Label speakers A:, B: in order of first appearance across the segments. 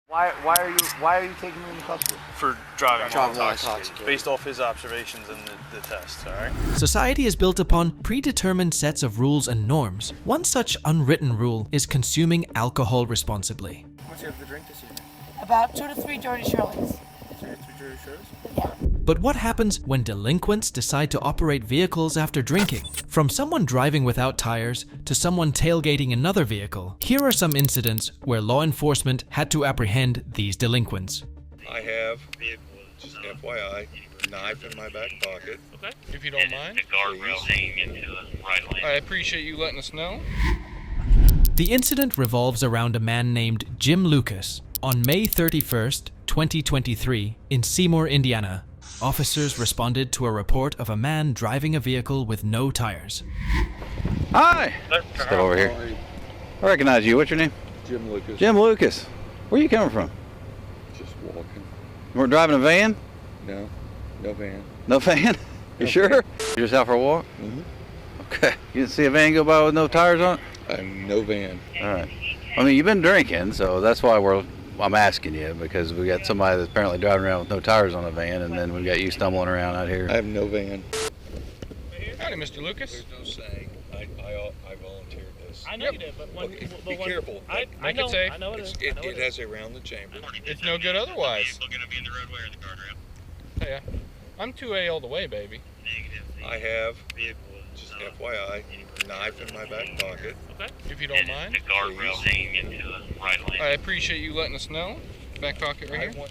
A: Why are you taking me into custody?
B: For driving while
A: Driving
B: intoxicated, based off his observations in the test, all right?
C: Society is built upon predetermined sets of rules and norms. One such unwritten rule is consuming alcohol responsibly.
A: How much do you have to drink this evening?
D: About 2 to 3 dirty Shirleys.
A: 2 to 3 dirty shirts?
D: Yeah.
C: But what happens when delinquents decide to operate vehicles after drinking? From someone driving without tires to someone tailgating another vehicle, here are some incidents where law enforcement had to apprehend these delinquents.
E: I have, just FYI, knife in my back pocket.
F: Okay. If you don't mind.
E: The guardrail hanging into the right lane.
F: I appreciate you letting us know.
C: The incident revolves around a man named Jim Lucas. On May 31st, 2023, in Seymour, Indiana, officers responded to a report of a man driving a vehicle with no tires.
G: Hi! Step over here. I recognize you. What's your name?
E: Jim Lucas.
G: Jim Lucas. Where are you coming from?
E: Just walking.
G: You weren't driving a van?
E: No, no van.
G: No van? You sure? You're just out for a walk?
E: Mm-hmm.
G: Okay. You didn't see a van go by with no tires on it?
E: I have no van.
G: All right. I mean, you've been drinking, so that's why I'm asking you, because we got somebody that's apparently driving around with no tires on a van, and then we got you stumbling around out here.
E: I have no van.
F: Howdy, Mr. Lucas.
E: There's no saying. I volunteered this.
H: I know you did, but when,
E: Okay,
H: but
E: be
H: when,
E: careful.
H: I
F: Make
H: know,
F: it safe.
H: I know it is. I know
E: It
H: it is.
E: has a round the chamber.
F: It's no good otherwise.
E: Still gonna be in the roadway or the guardrail?
F: Hey, I'm 2A all the way, baby.
E: I have, just FYI, knife in my back pocket.
H: Okay.
F: If you don't mind.
E: The guardrail hanging into the right lane.
F: I appreciate you letting us know. Back pocket right here.
E: Ooh,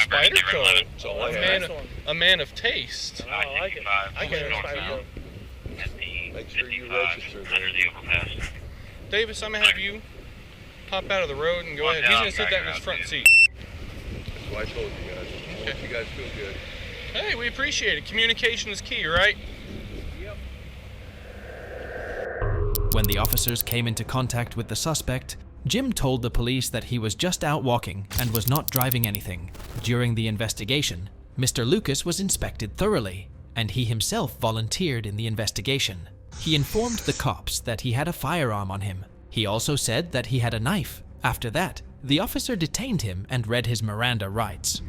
F: spider code.
E: That's all I have.
F: A man of taste.
H: Oh, I like it. I get it.
E: Make sure you register there.
F: Davis, I'm gonna have you hop out of the road and go ahead. He's gonna sit that in his front seat.
E: That's what I told you guys. I want you guys to feel good.
F: Hey, we appreciate it. Communication is key, right?
C: When the officers came into contact with the suspect, Jim told the police that he was just out walking and was not driving anything. During the investigation, Mr. Lucas was inspected thoroughly, and he himself volunteered in the investigation. He informed the cops that he had a firearm on him. He also said that he had a knife. After that, the officer detained him and read his Miranda rights.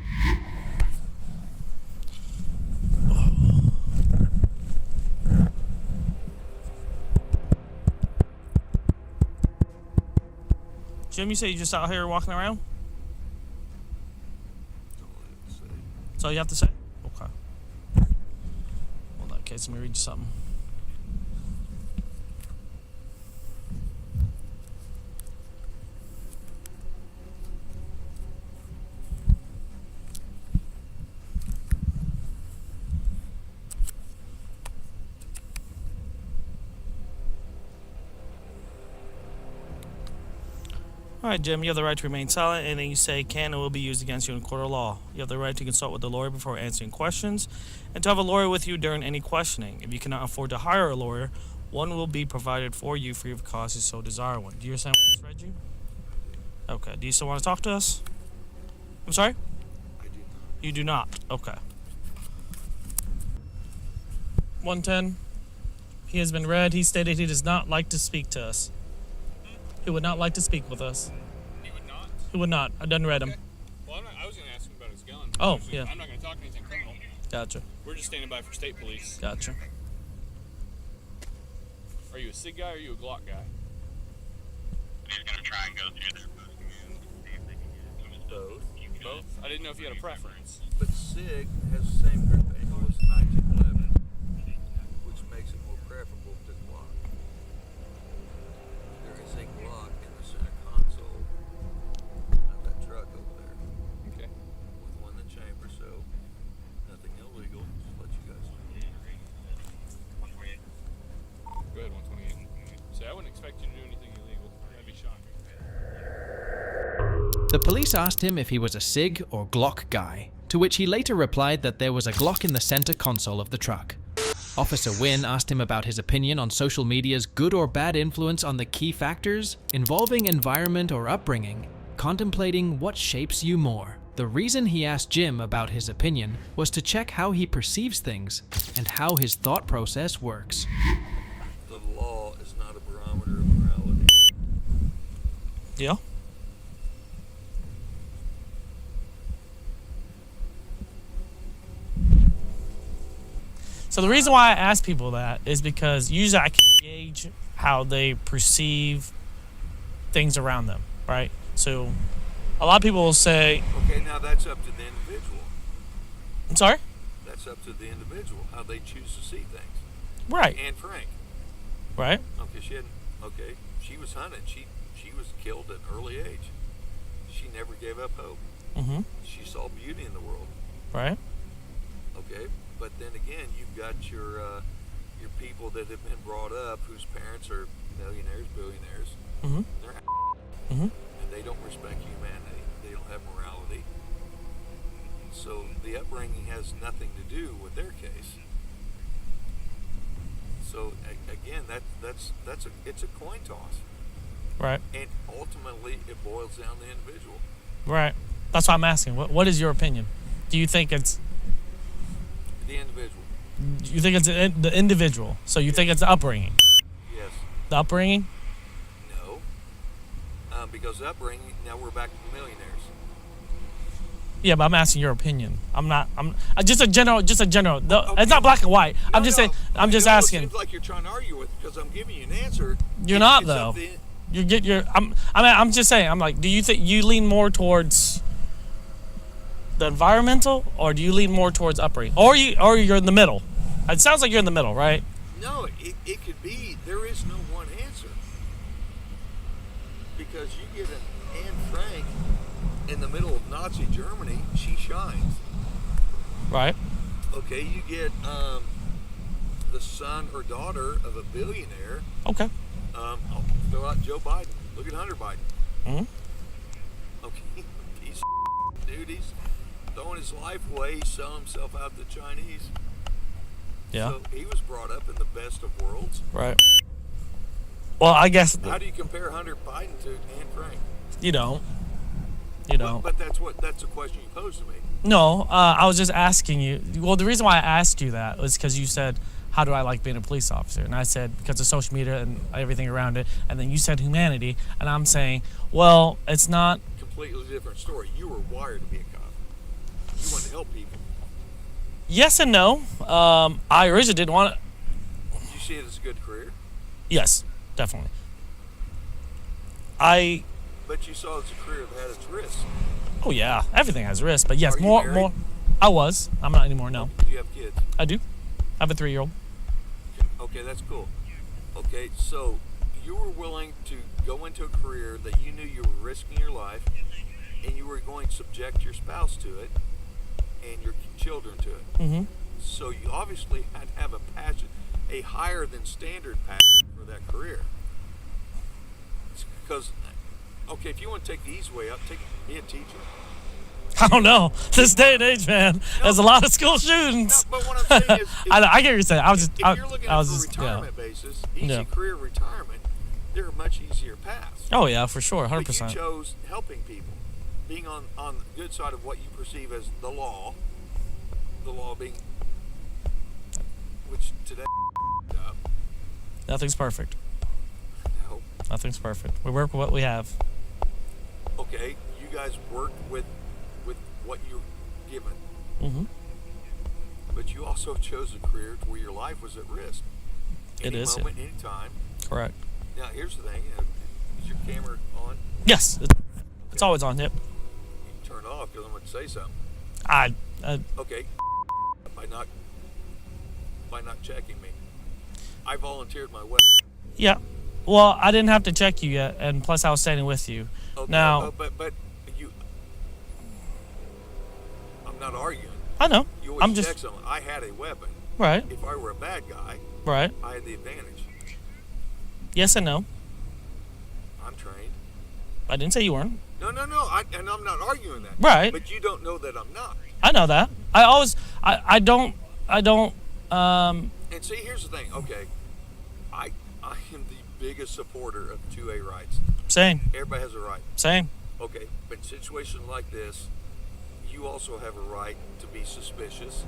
H: Jim, you say you just out here walking around? That's all you have to say? Okay. Well, in that case, let me read you something. All right, Jim, you have the right to remain silent. Anything you say can and will be used against you in court of law. You have the right to consult with a lawyer before answering questions and to have a lawyer with you during any questioning. If you cannot afford to hire a lawyer, one will be provided for you free of cost if you so desire one. Do you understand what I just read you? Okay. Do you still want to talk to us? I'm sorry?
E: I do not.
H: You do not. Okay. 110. He has been read. He stated he does not like to speak to us. He would not like to speak with us.
F: He would not?
H: He would not. I done read him.
F: Well, I was gonna ask him about his gun.
H: Oh, yeah.
F: I'm not gonna talk anything criminal.
H: Gotcha.
F: We're just standing by for state police.
H: Gotcha.
F: Are you a SIG guy or are you a Glock guy?
E: He's gonna try and go through their booth and see if they can get some of those.
F: Both? I didn't know if you had a preference.
I: But SIG has the same grip angle as 1911, which makes it more preferable to Glock. There is a Glock in the center console of that truck over there.
F: Okay.
I: With one in the chamber, so nothing illegal. Just let you guys know.
F: Go ahead, 128. See, I wouldn't expect you to do anything illegal. That'd be shocking.
C: The police asked him if he was a SIG or Glock guy, to which he later replied that there was a Glock in the center console of the truck. Officer Wynn asked him about his opinion on social media's good or bad influence on the key factors involving environment or upbringing, contemplating what shapes you more. The reason he asked Jim about his opinion was to check how he perceives things and how his thought process works.
I: The law is not a barometer of morality.
H: Yeah. So the reason why I ask people that is because usually I can gauge how they perceive things around them, right? So a lot of people will say,
I: Okay, now that's up to the individual.
H: I'm sorry?
I: That's up to the individual, how they choose to see things.
H: Right,
I: Anne Frank.
H: right,
I: She was hunted. She was killed at an early age. She never gave up hope.
H: mm-hmm,
I: She saw beauty in the world.
H: right,
I: Okay, but then again, you've got your people that have been brought up whose parents are millionaires, billionaires.
H: mm-hmm,
I: They're
H: mm-hmm,
I: and they don't respect humanity. They don't have morality. So the upbringing has nothing to do with their case. So again, it's a coin toss,
H: right,
I: and ultimately it boils down to the individual.
H: right. That's why I'm asking. What is your opinion? Do you think it's
I: The individual.
H: the individual? So you think it's the upbringing?
I: Yes.
H: The upbringing?
I: No. Because upbringing. Now we're back to the millionaires.
H: Yeah, but I'm asking your opinion. I'm just a general. It's not black and white. I'm just saying. I'm just asking.
I: It seems like you're trying to argue with because I'm giving you an answer.
H: You're not though. I'm just saying. I'm like, do you think you lean more towards the environmental, or do you lean more towards upbringing, or you're in the middle? It sounds like you're in the middle, right?
I: No, it could be. There is no one answer because you get an Anne Frank in the middle of Nazi Germany, she shines.
H: Right.
I: Okay, you get the son or daughter of a billionaire.
H: Okay.
I: I'll throw out Joe Biden. Look at Hunter Biden.
H: Mm-hmm.
I: Okay, he's dude. He's throwing his life away. He's selling himself out to the Chinese.
H: Yeah.
I: So he was brought up in the best of worlds.
H: Right. Well, I guess
I: How do you compare Hunter Biden to Anne Frank?
H: you don't.
I: But that's a question you posed to me.
H: No, I was just asking you. Well, the reason why I asked you that was because you said, how do I like being a police officer? And I said, because of social media and everything around it. And then you said humanity. And I'm saying, well, it's not.
I: Completely different story. You were wired to be a cop. You want to help people.
H: Yes and no. I originally didn't want to.
I: Did you see it as a good career?
H: Yes, definitely.
I: But you saw it as a career that had its risks.
H: Oh, yeah. Everything has risk. But yes,
I: Are you
H: more.
I: married?
H: I was. I'm not anymore, no.
I: Do you have kids?
H: I do. I have a 3-year-old.
I: Okay, that's cool. Okay, so you were willing to go into a career that you knew you were risking your life, and you were going to subject your spouse to it and your children to it.
H: Mm-hmm.
I: So you obviously had to have a passion, a higher than standard passion for that career. Because, okay, if you want to take the easy way out, be a teacher.
H: I don't know. This day and age, man, there's a lot of school shootings.
I: No, but what I'm saying is,
H: I get what you're saying.
I: if you're looking at it from a retirement
H: yeah.
I: basis, easy
H: Yeah.
I: career retirement, there are much easier paths.
H: Oh yeah, for sure, 100%.
I: But you chose helping people, being on the good side of what you perceive as the law being, which today,
H: Nothing's perfect.
I: no.
H: Nothing's perfect. We work with what we have.
I: Okay, you guys worked with what you're given,
H: Mm-hmm.
I: but you also chose a career to where your life was at risk.
H: It is, yeah.
I: Any time.
H: Correct.
I: Now, here's the thing: is your camera on?
H: Yes, it's always on. Yep.
I: You can turn it off because I'm going to say something. Okay. By not checking me, I volunteered my weapon.
H: Yeah. Well, I didn't have to check you yet, and plus I was standing with you.
I: Okay,
H: Now,
I: but you, I'm not arguing.
H: I know.
I: You always
H: I'm
I: check
H: just
I: someone. I had a weapon.
H: right.
I: If I were a bad guy,
H: Right.
I: I had the advantage.
H: Yes and no.
I: I'm trained.
H: I didn't say you weren't.
I: No. And I'm not arguing that.
H: Right.
I: But you don't know that I'm not.
H: I know that. I don't.
I: And see, here's the thing. Okay, I am the biggest supporter of 2A rights.
H: Same.
I: Everybody has a right.
H: Same.
I: Okay, but in situations like this, you also have a right to be suspicious.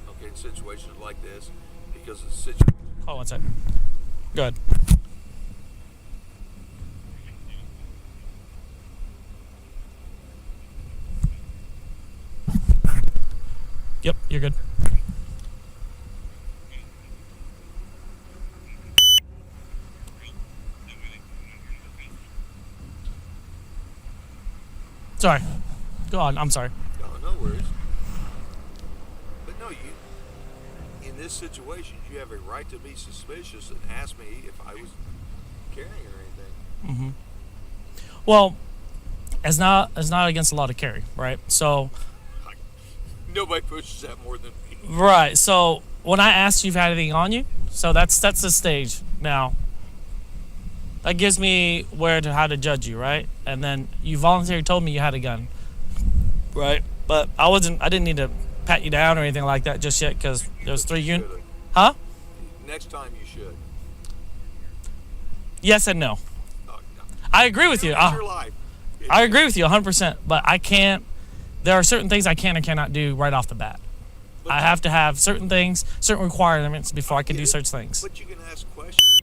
I: Okay, in situations like this, because it's situation.
H: Oh, one second. Good. Yep, you're good. Sorry. Go on. I'm sorry.
I: No worries. But no, in this situation, you have a right to be suspicious and ask me if I was carrying or anything.
H: Well, it's not against the law to carry, right? So,
I: Nobody pushes that more than me.
H: right. So when I asked you if you had anything on you, so that's the stage now. That gives me how to judge you, right? And then you voluntarily told me you had a gun, right? But I didn't need to pat you down or anything like that just yet because there's 3 units. Huh?
I: Next time you should.
H: Yes and no.
I: No.
H: I agree with you.
I: It's your life.
H: I agree with you 100%, but I can't. There are certain things I can or cannot do right off the bat. I have to have certain things, certain requirements before I can do such things.
I: But you can ask questions.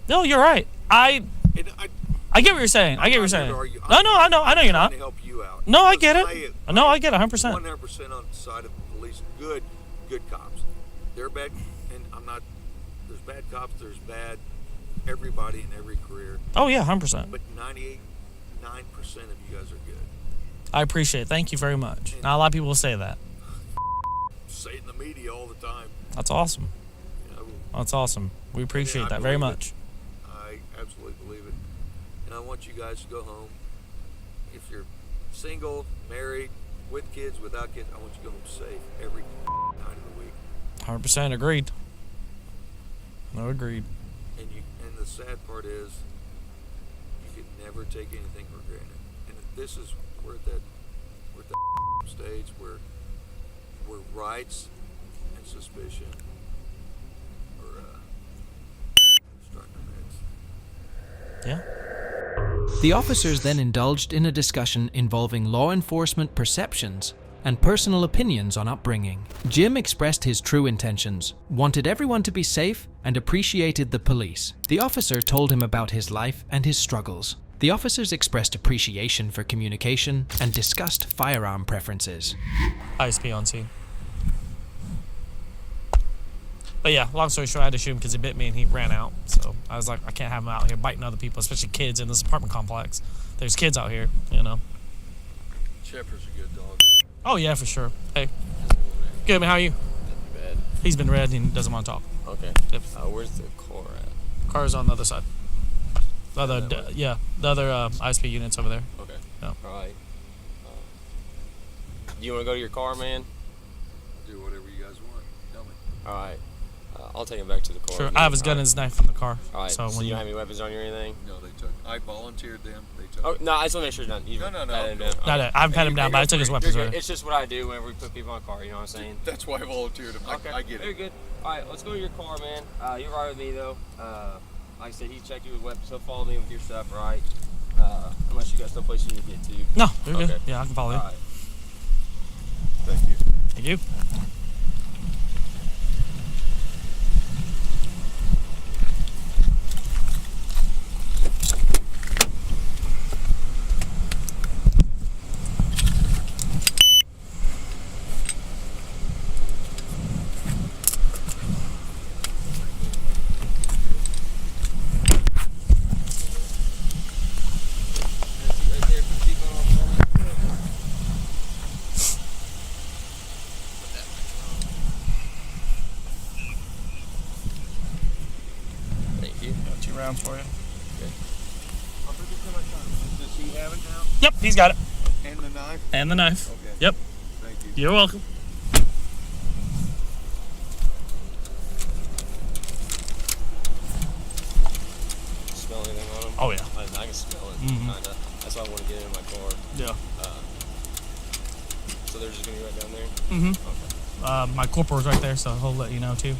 H: No, you're right. I
I: And
H: get what you're saying. I get what you're saying.
I: I'm not here to argue.
H: No, I know you're
I: I'm
H: not.
I: trying to help you out.
H: No, I get
I: Because
H: it. No, I get it 100%.
I: 100% on the side of the police. Good cops. They're bad, and I'm not. There's bad cops. There's bad everybody in every career.
H: Oh yeah, 100%.
I: But 98.9% of you guys are good.
H: I appreciate it. Thank you very much. Not a lot of people will say that.
I: Say it in the media all the time.
H: That's awesome.
I: You know,
H: That's awesome. We appreciate
I: I
H: that very
I: believe
H: much.
I: I absolutely believe it. And I want you guys to go home. If you're single, married, with kids, without kids, I want you to go home safe every night of the week.
H: 100% agreed. No, agreed.
I: And the sad part is, you can never take anything for granted. And this is we're at that stage where rights and suspicion are starting to mix.
H: Yeah.
C: The officers then indulged in a discussion involving law enforcement perceptions and personal opinions on upbringing. Jim expressed his true intentions, wanted everyone to be safe, and appreciated the police. The officer told him about his life and his struggles. The officers expressed appreciation for communication and discussed firearm preferences.
H: ISP on scene. But yeah, long story short, I had to shoot him because he bit me and he ran out. So I was like, I can't have him out here biting other people, especially kids in this apartment complex. There's kids out here, you know.
I: Shepherd's a good dog.
H: Oh yeah, for sure. Hey. Good, man. How are you?
J: Not bad.
H: He's been red and he doesn't want to talk.
J: Okay.
H: Yep.
J: Where's the car at?
H: Car's on the other side. The other, the other ISP units over there.
J: Okay.
H: Yeah.
J: All right. Do you want to go to your car, man?
I: Do whatever you guys want. Tell me.
J: All right. I'll take him back to the car.
H: Sure. I have his gun and his knife in the car.
J: All right.
H: So
J: So
H: when
J: you don't have any weapons on you or anything?
I: No, they took. I volunteered them. They took.
J: Oh no! I just want to make sure you're not. You
I: No.
J: patted him down.
H: No, I haven't pat him down, but I took his weapons
J: You're
H: with
J: good.
H: him.
J: It's just what I do whenever we put people on a car. You know what I'm saying?
I: That's why I volunteered them.
J: Okay.
I: I get
J: Very
I: it.
J: good. All right. Let's go to your car, man. You're right with me though. Like I said, he checked you with weapons. He'll follow me with your stuff, right? Unless you got someplace you need to get to.
H: No, you're good.
J: Okay.
H: Yeah, I can follow you.
J: All right.
I: Thank you.
H: Thank you.
J: Thank you.
H: Got 2 rounds for you.
I: Does he have it now?
H: Yep, he's got it.
I: And the knife?
H: And the knife.
I: Okay.
H: Yep.
I: Thank you.
H: You're welcome.
J: Smell anything on him?
H: Oh yeah.
J: I can smell it.
H: Mhm.
J: Kinda. That's why I want to get in my car.
H: Yeah.
J: So they're just gonna be right down there.
H: Mm-hmm.
J: Okay.
H: My corporal's right there, so he'll let you know too.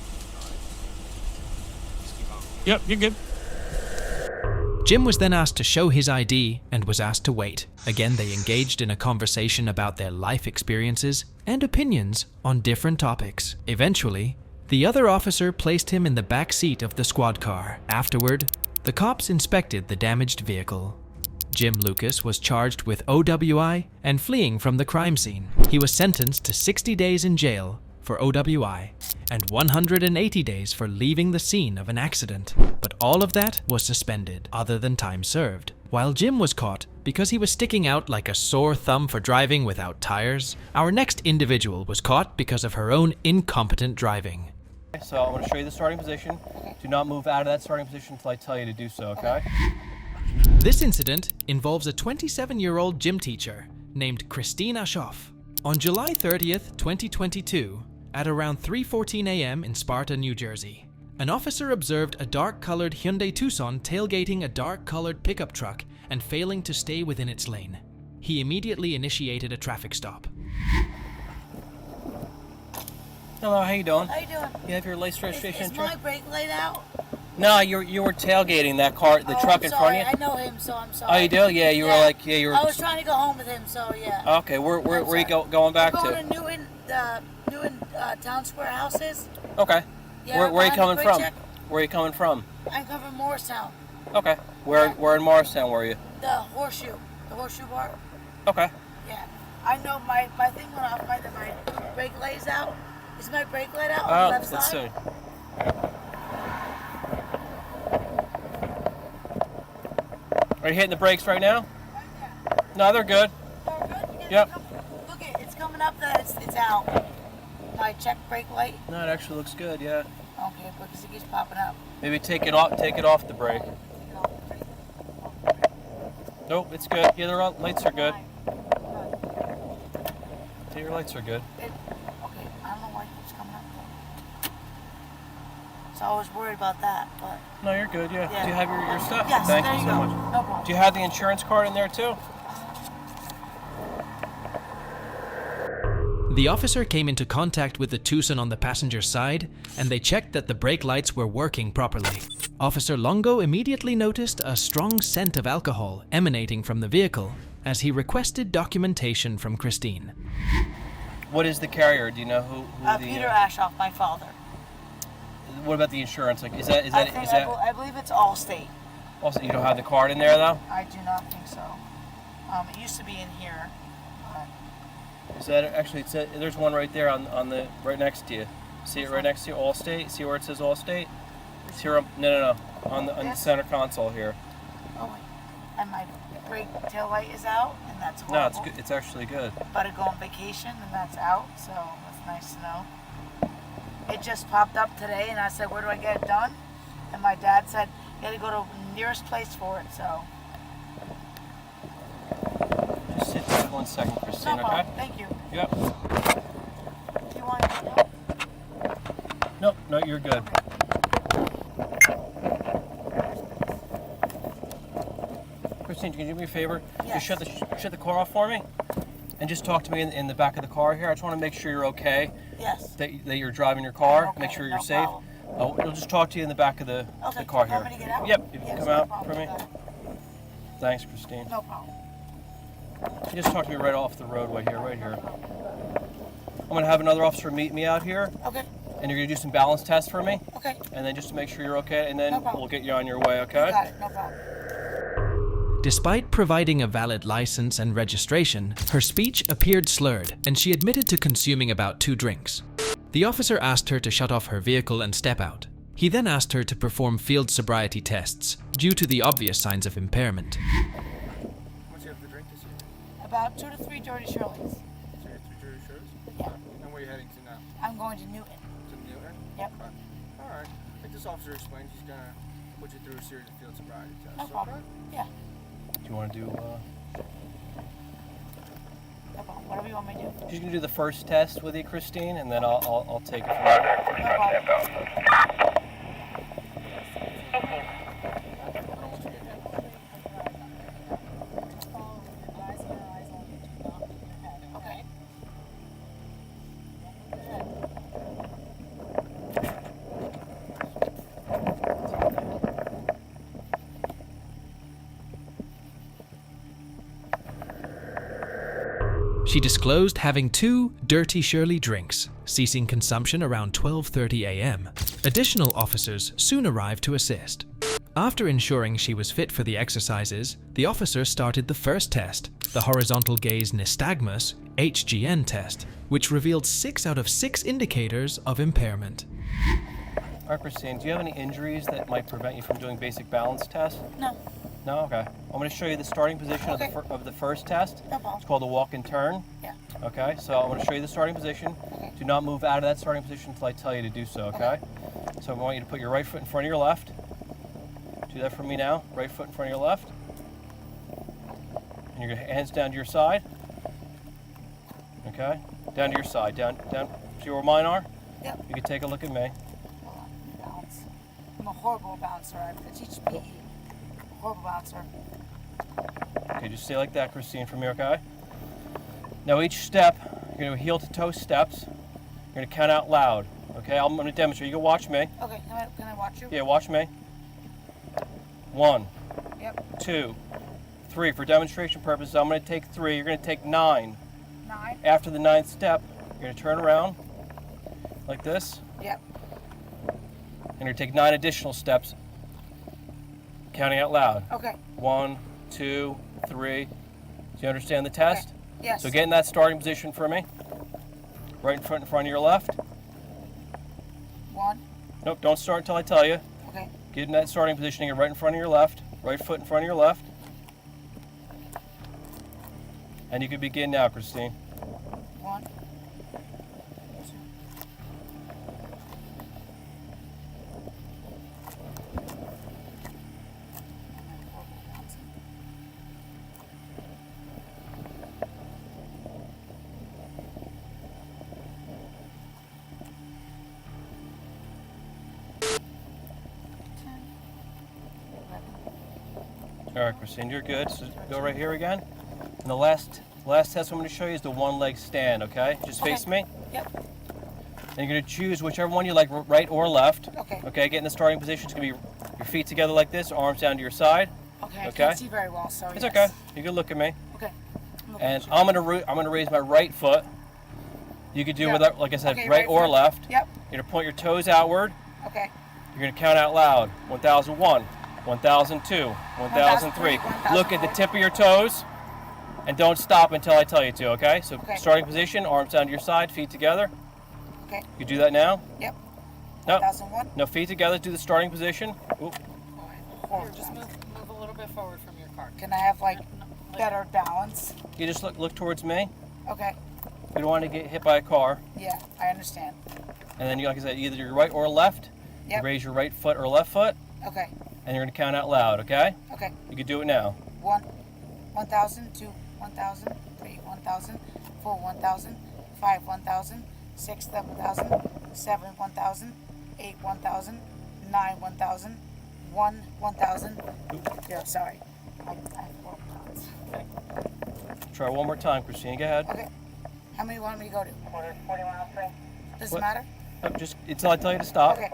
J: Just keep on.
H: Yep, you're good.
C: Jim was then asked to show his ID and was asked to wait. Again, they engaged in a conversation about their life experiences and opinions on different topics. Eventually, the other officer placed him in the back seat of the squad car. Afterward, the cops inspected the damaged vehicle. Jim Lucas was charged with OWI and fleeing from the crime scene. He was sentenced to 60 days in jail for OWI and 180 days for leaving the scene of an accident. But all of that was suspended, other than time served. While Jim was caught because he was sticking out like a sore thumb for driving without tires, our next individual was caught because of her own incompetent driving.
K: So I'm going to show you the starting position. Do not move out of that starting position until I tell you to do so, okay?
C: This incident involves a 27-year-old gym teacher named Christine Ashoff. On July 30th, 2022, at around 3:14 a.m. in Sparta, New Jersey, an officer observed a dark-colored Hyundai Tucson tailgating a dark-colored pickup truck and failing to stay within its lane. He immediately initiated a traffic stop.
K: Hello, how you doing?
D: How you doing?
K: You have your license registration?
D: Is my brake laid out?
K: No, you were tailgating that car, the truck in front of you.
D: I know him, so I'm sorry.
K: Oh, you do? Yeah, you were.
D: I was trying to go home with him, so yeah.
K: Okay, where are you going back
D: We're
K: to?
D: going to Newton Town Square houses.
K: Okay.
D: Yeah,
K: where are you coming from?
D: check.
K: Where are you coming from?
D: I'm coming from Morristown.
K: Okay. Where in Morristown were you?
D: The horseshoe bar.
K: Okay.
D: Yeah. I know my thing went off. My brake lays out. Is my brake laid out on the left
K: let's
D: side?
K: see. Are you hitting the brakes right now? No, they're good. Yep.
D: Look, it's coming up that it's out. My check brake light.
K: No, it actually looks good. Yeah.
D: Okay, because it keeps popping up.
K: Maybe take it off the brake. Nope, it's good. Yeah, the lights are good. Yeah, your lights are good.
D: Okay, I don't know why it keeps coming up. So I was worried about that, but...
K: No, you're good, yeah. Do you have your stuff?
D: Yes,
K: Thank
D: there
K: you
D: you
K: so
D: go.
K: much.
D: No problem.
K: Do you have the insurance card in there too?
C: The officer came into contact with the Tucson on the passenger side, and they checked that the brake lights were working properly. Officer Longo immediately noticed a strong scent of alcohol emanating from the vehicle as he requested documentation from Christine.
K: What is the carrier? Do you know who the...
D: Peter Ashoff, my father.
K: What about the insurance? Like,
D: I believe it's Allstate.
K: Also, you don't have the card in there though?
D: I do not think so. It used to be in here.
K: Is that actually? There's one right there on the right next to you. See it right next to you, Allstate. See where it says Allstate? It's here. No. On the center console here.
D: Oh, wait. And my brake tail light is out, and that's horrible.
K: No, it's good. It's actually good.
D: About to go on vacation, and that's out, so that's nice to know. It just popped up today, and I said, where do I get it done? And my dad said, you got to go to the nearest place for it, so.
K: Just sit there 1 second, Christine,
D: No
K: okay?
D: problem. Thank you.
K: Yep.
D: Do you want to
K: Nope, no, you're good. Christine, can you do me a favor?
D: Yes.
K: Just shut the car off for me, and just talk to me in the back of the car here. I just want to make sure you're okay.
D: Yes.
K: That you're driving your car.
D: Okay,
K: Make sure
D: no
K: you're safe.
D: problem.
K: We'll just talk to you in the back of the car
D: You
K: here.
D: want me to get out?
K: Yep. If you
D: Yes,
K: come
D: no
K: out
D: problem
K: for me.
D: with that.
K: Thanks, Christine.
D: No problem.
K: You just talk to me right off the roadway here, right here. I'm gonna have another officer meet me out here,
D: Okay.
K: and you're gonna do some balance tests for me,
D: Okay.
K: and then just to make sure you're okay, and then
D: No problem.
K: we'll get you on your way, okay?
D: Got it. No problem.
C: Despite providing a valid license and registration, her speech appeared slurred, and she admitted to consuming about 2 drinks. The officer asked her to shut off her vehicle and step out. He then asked her to perform field sobriety tests due to the obvious signs of impairment.
A: Once you have the drink this evening,
D: About 2 to 3 Dirty Shirleys.
A: so you have 3 Jersey Shores?
D: Yeah.
A: And where are you heading to now?
D: I'm going to Newton.
A: To Newton?
D: Yep.
A: Okay. All right. Like this officer explained, he's gonna put you through a series of field sobriety tests.
D: No problem. Yeah.
K: Do you want to do?
D: No problem. Whatever you want me to do.
K: She's gonna do the first test with you, Christine, and then I'll take it from there.
D: No problem. Okay.
C: She disclosed having 2 Dirty Shirley drinks, ceasing consumption around 12:30 a.m. Additional officers soon arrived to assist. After ensuring she was fit for the exercises, the officer started the first test, the horizontal gaze nystagmus (HGN) test, which revealed 6 out of 6 indicators of impairment.
K: All right, Christine, do you have any injuries that might prevent you from doing basic balance tests?
D: No.
K: No? Okay. I'm going to show you the starting position of the first test.
D: No problem.
K: It's called a walk and turn.
D: Yeah.
K: Okay, so I'm going to show you the starting position.
D: Okay.
K: Do not move out of that starting position until I tell you to do so, okay? So I want you to put your right foot in front of your left. Do that for me now. Right foot in front of your left. And your hands down to your side. Okay? Down to your side. Down. See where mine are?
D: Yep.
K: You can take a look at me.
D: Hold on, balance. I'm a horrible bouncer. I teach PE. Horrible bouncer.
K: Okay, just stay like that, Christine, from here, okay? Now each step, you're going to heel to toe steps. You're going to count out loud. Okay, I'm going to demonstrate. You can watch me.
D: Okay, can I watch you?
K: Yeah, watch me. 1,
D: Yep.
K: 2, 3. For demonstration purposes, I'm going to take 3. You're going to take 9.
D: 9.
K: After the 9th step, you're going to turn around like this.
D: Yep.
K: And you're going to take 9 additional steps, counting out loud.
D: Okay.
K: 1, 2, 3. Do you understand the test?
D: Okay. Yes.
K: So get in that starting position for me. Right in front of your left.
D: 1.
K: Nope, don't start until I tell you.
D: Okay.
K: Get in that starting position. You're right in front of your left. Right foot in front of your left. And you can begin now, Christine.
D: 1. 2.
K: All right, Christine, you're good. So go right here again. And the last test I'm going to show you is the one-leg stand, okay? Just face me.
D: Yep.
K: And you're going to choose whichever one you like, right or left.
D: Okay.
K: Okay, get in the starting position. It's going to be your feet together like this, arms down to your side.
D: Okay. I
K: Okay.
D: can't see very well, so
K: It's
D: yes.
K: okay. You can look at me.
D: Okay.
K: And I'm gonna raise my right foot. You could do without, like I said,
D: Okay,
K: right or
D: foot.
K: left.
D: Yep.
K: You're gonna point your toes outward.
D: Okay.
K: You're gonna count out loud. 1001, 1002, 1003.
D: 1003.
K: Look at the tip of your toes, and don't stop until I tell you to. Okay? So
D: Okay.
K: starting position, arms down to your side, feet together.
D: Okay.
K: You do that now.
D: Yep.
K: No.
D: 1001.
K: No, feet together. Do the starting position. Oop.
D: Here,
L: Just move a little bit forward from your car.
D: Can I have like better balance?
K: You just look towards me.
D: Okay.
K: You don't want to get hit by a car.
D: Yeah, I understand.
K: And then, like I said, either your right or left.
D: Yep.
K: You raise your right foot or left foot,
D: Okay.
K: and you're gonna count out loud. Okay?
D: Okay.
K: You can do it now.
D: 1, 1000, 2, 1000, 3, 1000, 4, 1000, 5, 1000, 6, 7000, 7, 1000, 8, 1000, 9, 1000, 1, 1000. Yeah, sorry. I have 4 pounds.
K: Try one more time, Christine. Go ahead.
D: Okay. How many want me to go to?
L: 4103.
D: Does
K: What?
D: it matter?
K: Just until I tell you to stop.
D: Okay.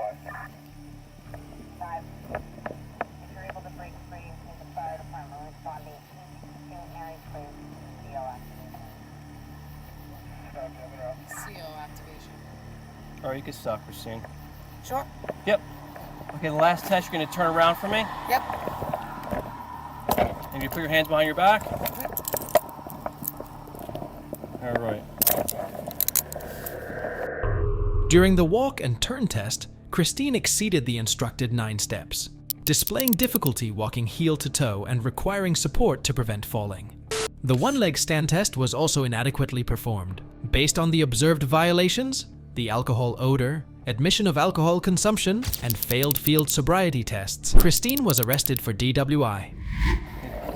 L: 5. If you're able to break free from the fire department responding to Harry Place, CO activation.
K: All right, you can stop, Christine.
D: Sure?
K: Yep. Okay, the last test, you're going to turn around for me.
D: Yep.
K: And you put your hands behind your back. All right.
C: During the walk and turn test, Christine exceeded the instructed 9 steps, displaying difficulty walking heel to toe and requiring support to prevent falling. The one-leg stand test was also inadequately performed. Based on the observed violations, the alcohol odor, admission of alcohol consumption, and failed field sobriety tests, Christine was arrested for DWI.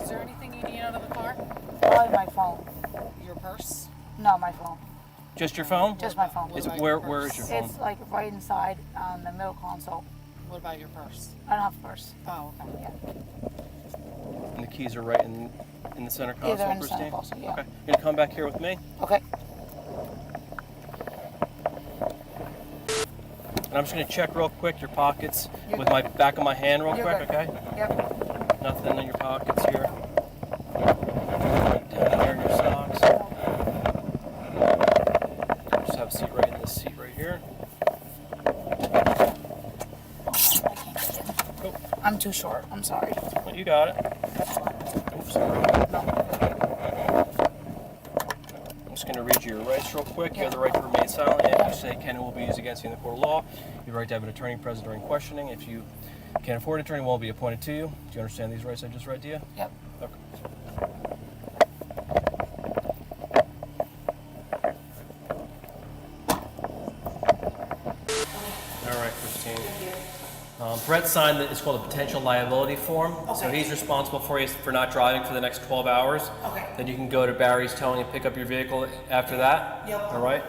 L: Is there anything you need out of the car?
D: Probably my phone.
L: Your purse?
D: No, my phone.
K: Just your phone?
D: Just my phone.
K: Is, where is your phone?
D: It's like right inside on the middle console.
L: What about your purse?
D: I don't have a purse.
L: Oh, okay.
D: Yeah.
K: And the keys are right in the center console,
D: Yeah, they're in the
K: Christine?
D: center console, yeah.
K: Okay. You're going to come back here with me?
D: Okay.
K: And I'm just going to check real quick your pockets
D: You're
K: with my back of my hand real
D: You're
K: quick,
D: good.
K: okay?
D: Yep.
K: Nothing in your pockets here. Down here in your socks. Just have a seat right in this seat right here.
D: I can't get in. I'm too short. I'm sorry.
K: Well, you got it. Oops, sorry. I'm just going to read you your rights real quick. You have the right to remain silent. If you say can and will be used against you in the court of law. You have the right to have an attorney present during questioning. If you Can't afford an attorney will be appointed to you. Do you understand these rights I just read to you?
D: Yep.
K: Okay. All right, Christine. Brett signed it's called a potential liability form.
D: Okay.
K: So he's responsible for you for not driving for the next 12 hours.
D: Okay.
K: Then you can go to Barry's Towing and pick up your vehicle after that.
D: Yep.
K: All right.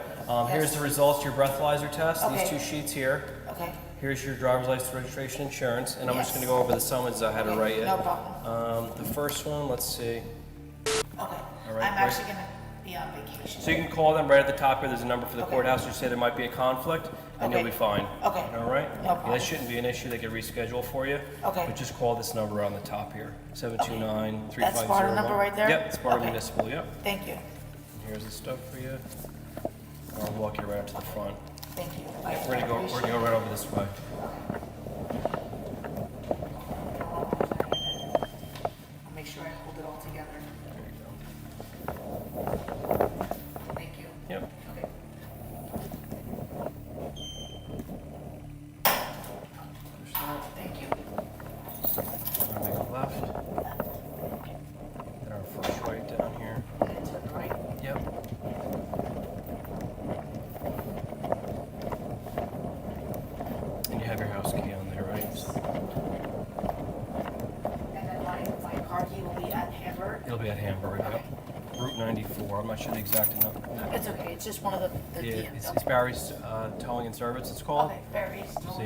K: Here's the results to your breathalyzer test.
D: Okay.
K: These two sheets here.
D: Okay.
K: Here's your driver's license, registration, insurance, and I'm just
D: Yes.
K: going to go over the summons I had to write you.
D: No problem.
K: The first one, let's see.
D: Okay.
K: All right,
D: I'm
K: great.
D: actually going to be on vacation.
K: So you can call them right at the top here. There's a number for the
D: Okay.
K: courthouse. You say there might be a conflict, and you'll
D: Okay.
K: be fine.
D: Okay.
K: All right?
D: No problem.
K: Yeah, that shouldn't be an issue. They can reschedule for you.
D: Okay.
K: But just call this number on the top here, 729-3501.
D: That's Sparta number right there?
K: Yep, it's Sparta
D: Okay.
K: Municipal, yep.
D: Thank you.
K: And here's the stuff for you. I'll walk you right up to the front.
D: Thank you.
K: We're gonna go right over this way.
D: I'll make sure I hold it all together.
K: There you go.
D: Thank you.
K: Yep.
D: Okay. Thank you.
K: I'll make a left. Then our first right down here.
D: And to the right.
K: Yep. And you have your house key on there, right?
D: And then my car key will be at Hamburg.
K: It'll be at Hamburg, yep. Route 94. I'm not sure the exact number.
D: It's okay. It's just one of the
K: Yeah,
D: DMs.
K: it's Barry's Towing and Service, it's called.
D: Okay, Barry's.
K: So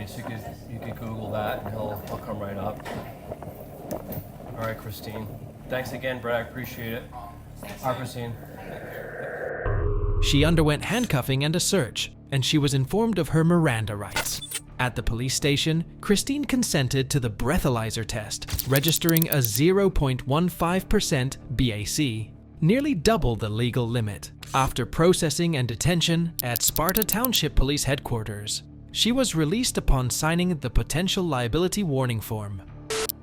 K: you could Google that and he'll come right up. All right, Christine. Thanks again, Brett. I appreciate it. All right, Christine.
C: She underwent handcuffing and a search, and she was informed of her Miranda rights. At the police station, Christine consented to the breathalyzer test, registering a 0.15% BAC, nearly double the legal limit. After processing and detention at Sparta Township Police Headquarters, she was released upon signing the potential liability warning form.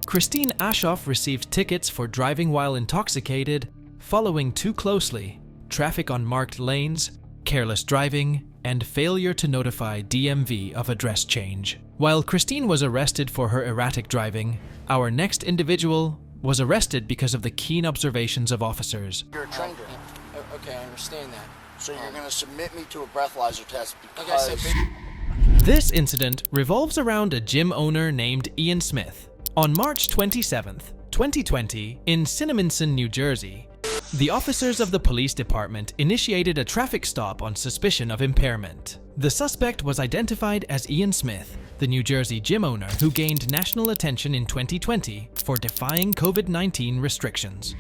C: Christine Ashoff received tickets for driving while intoxicated, following too closely, traffic on marked lanes, careless driving, and failure to notify DMV of address change. While Christine was arrested for her erratic driving, our next individual was arrested because of the keen observations of officers.
M: You're a trender. Okay, I understand that. So you're going to submit me to a breathalyzer test because... Like I said,
C: This incident revolves around a gym owner named Ian Smith. On March 27th, 2020, in Cinnaminson, New Jersey, the officers of the police department initiated a traffic stop on suspicion of impairment. The suspect was identified as Ian Smith, the New Jersey gym owner who gained national attention in 2020 for defying COVID-19 restrictions.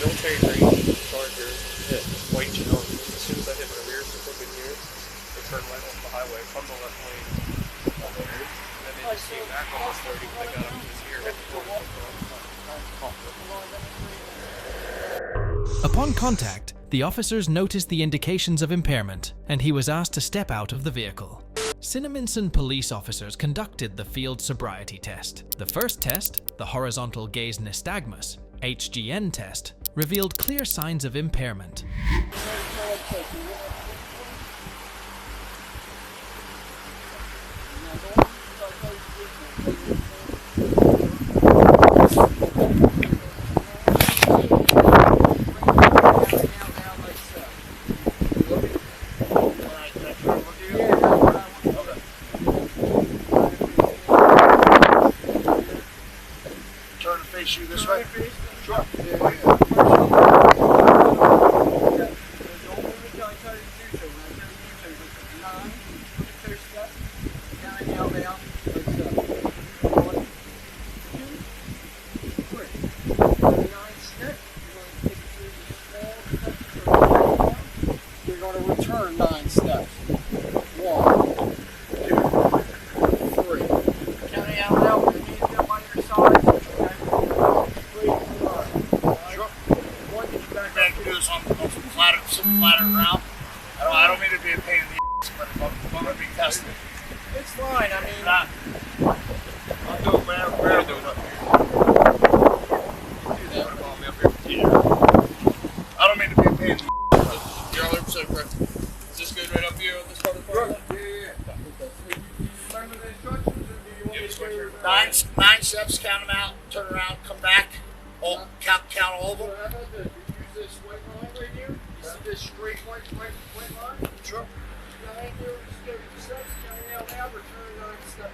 F: Military green Charger, white channel. As soon as I hit my rear support in here, they turned right off the highway from the left lane. And then they just came back almost 30 when they got up to this here.
C: Upon contact, the officers noticed the indications of impairment, and he was asked to step out of the vehicle. Cinnaminson police officers conducted the field sobriety test. The first test, the horizontal gaze nystagmus, HGN test, revealed clear signs of impairment.
M: turn and face you this way. Sure. You're going to return 9 steps. 1, 2, them out, turn around, come back, count all of them.
F: What I'm going to do, use this white line right here. You see this straight white line?
M: Sure.
F: Now, here, just go to steps, counting out now, return 9 steps.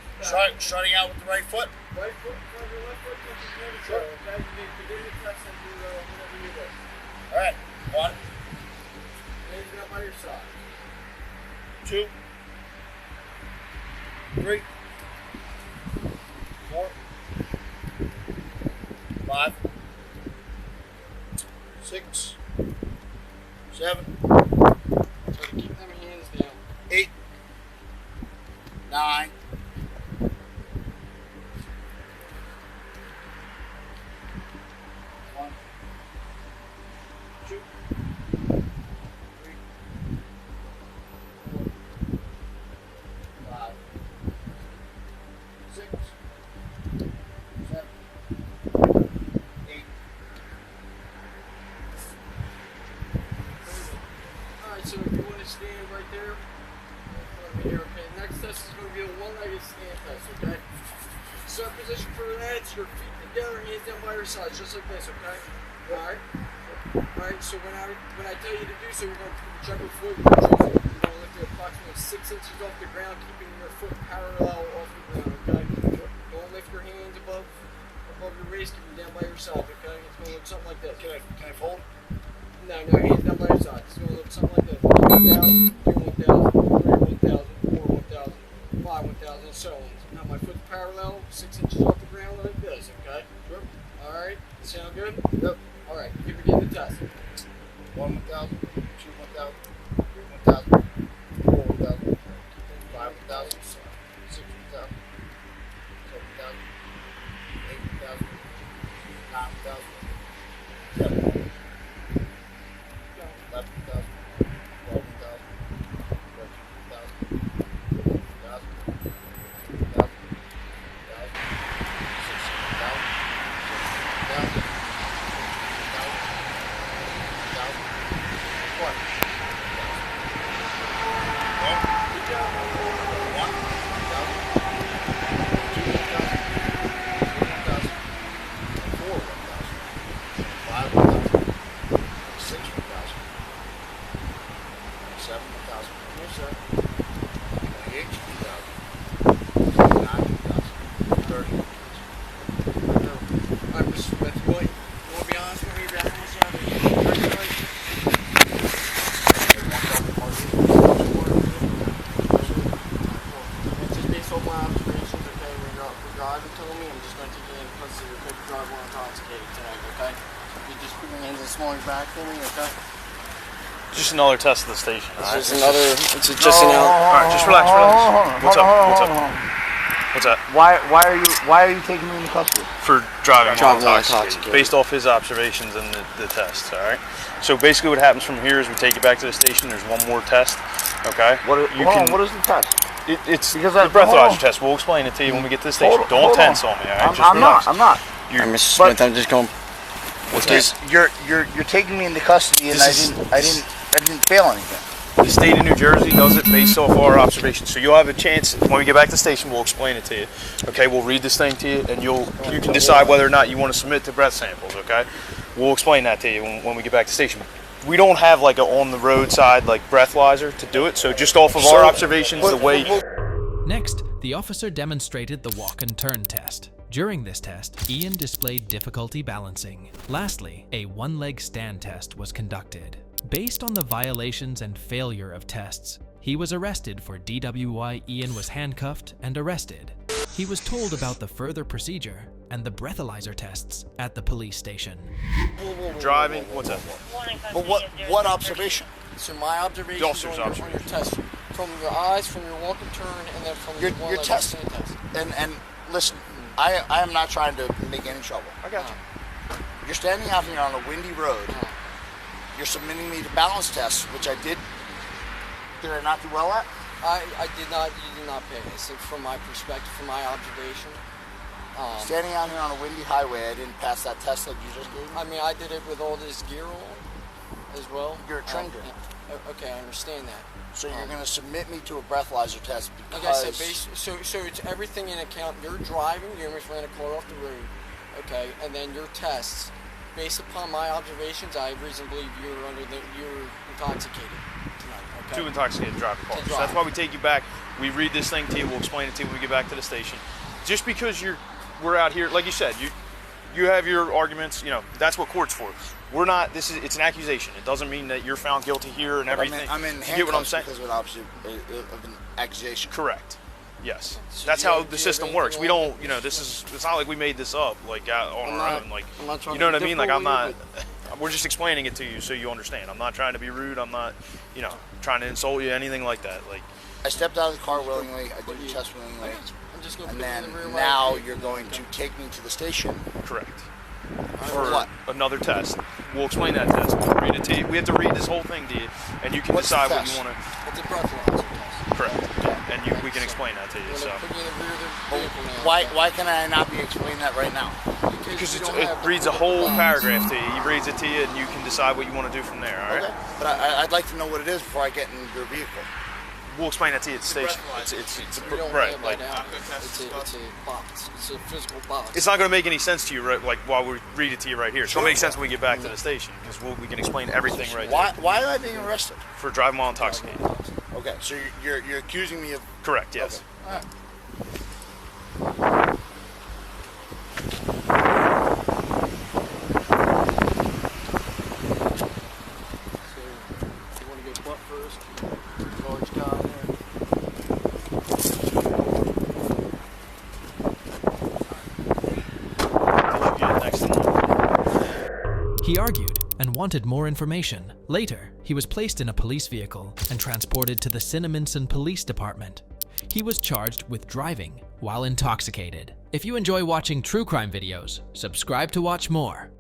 M: Starting out with the right foot.
F: Right foot in front of your left foot, touching the other side. Okay, you need to begin the test and do whatever you do.
M: All right. 1.
F: Hands down by your side.
M: 2. 3. 4. 5. 6. 7.
F: Try to keep them hands down.
M: 8. 9. 1. 2. 3. 4. 5. 6. 7. 8.
F: Alright, so if you want to stand right there, okay, next test is going to be a one-legged stand test, okay? Start position for the legs, your feet together, hands down by your sides, just like this, okay? Alright? Alright, so when I tell you to do so, you're going to check your foot, you're going to lift it approximately 6 inches off the ground, keeping your foot parallel off the ground, okay? Don't lift your hands above your waist, keep them down by your side, okay? It's going to look something like this.
M: Can I fold?
F: No, hands down by your side. It's going to look something like this. 1,000, 2, 1,000, 3, 1,000, 4, 1,000, 5, 1,000, and so on. Now my foot's parallel, 6 inches off the ground like this, okay? Sure. Alright, sound good?
M: Yep.
F: Alright, you begin the test.
M: 1, 1,000, 2, 1,000, 3, 1,000, 4, 1,000, 5, 1,000, 6, 1,000, 7, 1,000, 8, 1,000, 9, 1,000, 10, 1,000, 11, 1,000, 12, 1,000, 13, 1,000, 1,000, 1,000,
B: Just another test of the station.
J: It's
B: all right?
J: just another. It's just an out.
B: All right, just relax. What's up? What's up?
M: Why are you taking me into custody?
B: For driving while intoxicated,
J: intoxicated.
B: based off his observations and the test. All right. So basically, what happens from here is we take you back to the station. There's one more test. Okay.
M: What is the test?
B: It's
M: Because
B: the breathalyzer test. We'll explain it to you when we get to the station. Don't tense on me. All right.
M: I'm not.
J: I'm Mr. Smith. I'm just going.
M: Because you're taking me into custody, and I didn't fail anything.
B: The state of New Jersey does it based off our observations. So you'll have a chance when we get back to the station. We'll explain it to you. Okay, we'll read this thing to you, and you can decide whether or not you want to submit to breath samples. Okay, we'll explain that to you when we get back to the station. We don't have like a on the roadside like breathalyzer to do it. So just off of our observations, the way.
C: Next, the officer demonstrated the walk and turn test. During this test, Ian displayed difficulty balancing. Lastly, a one-leg stand test was conducted. Based on the violations and failure of tests, he was arrested for DWI. Ian was handcuffed and arrested. He was told about the further procedure and the breathalyzer tests at the police station.
B: Driving, what's up?
M: But what observation?
J: So my observation
B: The officer's
J: on your test, from your eyes, from your walk and turn, and then from your
M: Your test. And listen, I am not trying to make any trouble.
B: I got you.
M: You're standing out here on a windy road. You're submitting me to balance tests, which I did. Did I not do well at?
J: I did not. You did not pay. So from my perspective, from my observation.
M: Standing out here on a windy highway, I didn't pass that test that you just gave me.
J: I mean, I did it with all this gear on as well.
M: You're a trainer.
J: Okay, I understand that.
M: So you're going to submit me to a breathalyzer test because...
J: Like I said, so it's everything in account. You're driving. You almost ran a car off the road.
N: okay, and then your tests, based upon my observations, I reasonably believe you're intoxicated tonight, okay?
B: Too intoxicated to drive a car.
N: To
B: So
N: drive.
B: that's why we take you back. We read this thing to you. We'll explain it to you when we get back to the station. Just because we're out here, like you said, you have your arguments. You know, that's what court's for. We're not. It's an accusation. It doesn't mean that you're found guilty here and everything.
M: I'm in
B: you get what I'm
M: handcuffs
B: saying?
M: because of an accusation.
B: Correct. Yes.
N: So
B: That's
N: do you
B: how
N: have-
B: the
N: do you have
B: system works. We
N: anything
B: don't. You know, it's not like we made this up like on our own. Like,
N: I'm not trying
B: you know
N: to
B: what I mean? Like, I'm
N: differ
B: not. We're just explaining it to you so you understand. I'm not trying to be rude. I'm not, you know, trying to insult you, anything like that. Like,
M: I stepped out of the car willingly. I did the test willingly.
N: I'm just gonna
M: And
N: put you in
M: then
N: the rear while
M: now
N: I-
M: you're going to take me to the station.
B: correct.
M: For
B: For
M: what?
B: another test. We'll explain that test. We'll read it to you. We have to read this whole thing to you, and you can
M: What's the
B: decide what
M: test?
B: you want to.
N: It's a breathalyzer test.
B: Correct. And we can explain that to you.
N: I'm
B: So.
N: gonna put you in the rear of the vehicle now.
M: Why can I not be explaining that right now?
B: Because
N: you
B: it
N: don't have the
B: reads a whole
N: box.
B: paragraph to you. He reads it to you, and you can decide what you want to do from there. All right.
M: Okay. But I'd like to know what it is before I get in your vehicle.
B: We'll explain that to you at the station.
N: We don't
B: right.
N: have
B: Like,
N: that out. It's a box. It's a physical box.
B: it's not going to make any sense to you, right? Like while we read it to you right here. It's going to make sense when we get back to the station because we can explain everything right
M: Why am I being arrested?
B: there. For driving while intoxicated.
M: Okay, so you're accusing me of.
B: Correct. Yes.
M: All right.
N: So, you want to go butt first? Large guy there.
C: He argued and wanted more information. Later, he was placed in a police vehicle and transported to the Cinnaminson Police Department. He was charged with driving while intoxicated. If you enjoy watching true crime videos, subscribe to watch more.